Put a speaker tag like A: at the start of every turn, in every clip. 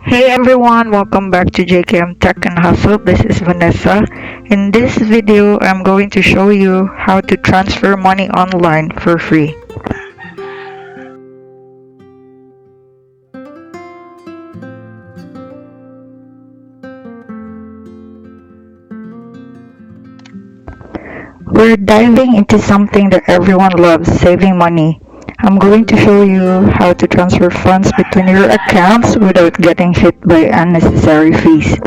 A: Hey everyone, welcome back to JKM Tech Hustle. This is Vanessa. In this video, I'm going to show you how to transfer money online for free. We're diving into something that everyone loves, saving money. I'm going to show you how to transfer funds between your accounts without getting hit by unnecessary fees.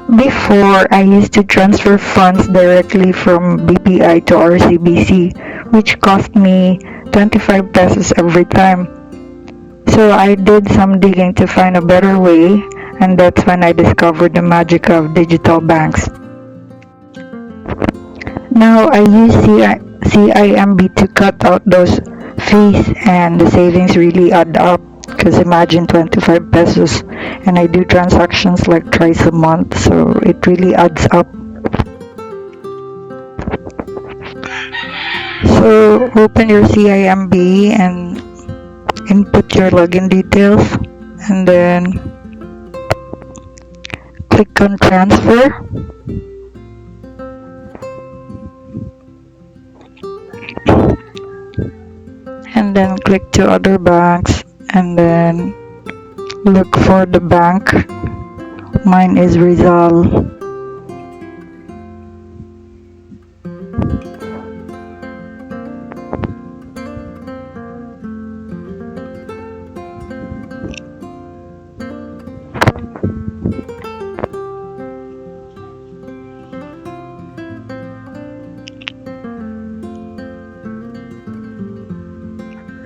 A: Before, I used to transfer funds directly from BPI to RCBC, which cost me 25 pesos every time. So I did some digging to find a better way, and that's when I discovered the magic of digital banks. Now I use CIMB to cut out those fees, and the savings really add up. Because imagine 25 pesos, and I do transactions like twice a month, so it really adds up. So open your CIMB and input your login details, and then click on transfer. And then click to other banks, and then look for the bank. Mine is Rizal.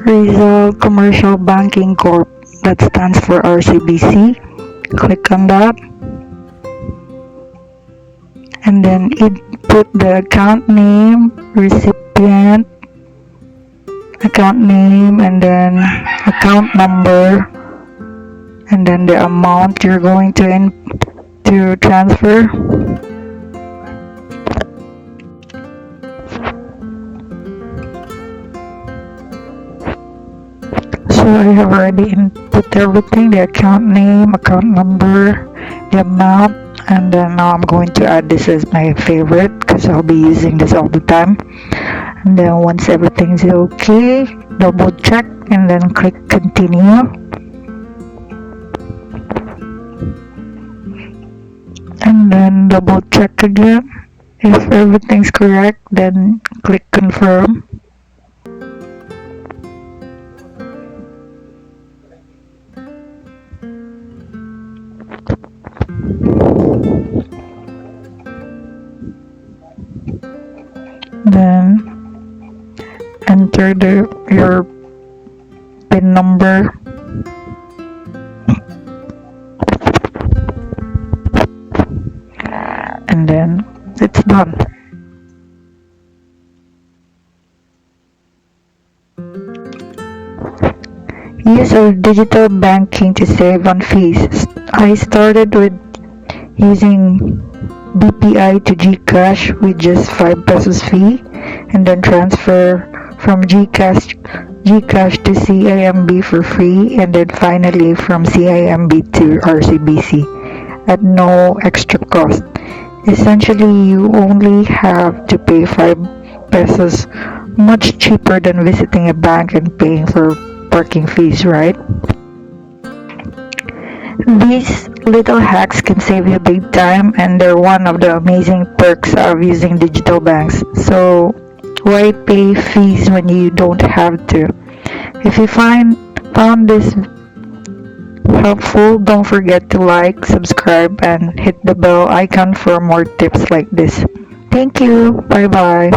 A: Rizal Commercial Banking Corp. That stands for RCBC. Click on that. And then input the account name, recipient, account name, and then account number, and then the amount you're going to transfer. So I have already input everything, the account name, account number, the amount, and then now I'm going to add this as my favorite because I'll be using this all the time. And then once everything's okay, double check and then click continue. And then double check again. If everything's correct, then click confirm. Then enter your PIN number. And then it's done. Use of digital banking to save on fees. I started with using BPI to GCash with just 5 pesos fee, and then transfer from GCash to CIMB for free, and then finally from CIMB to RCBC at no extra cost. Essentially, you only have to pay 5 pesos, much cheaper than visiting a bank and paying for parking fees, right? These little hacks can save you big time, and they're one of the amazing perks of using digital banks. So why pay fees when you don't have to? If you found this helpful, don't forget to like, subscribe, and hit the bell icon for more tips like this. Thank you. Bye bye.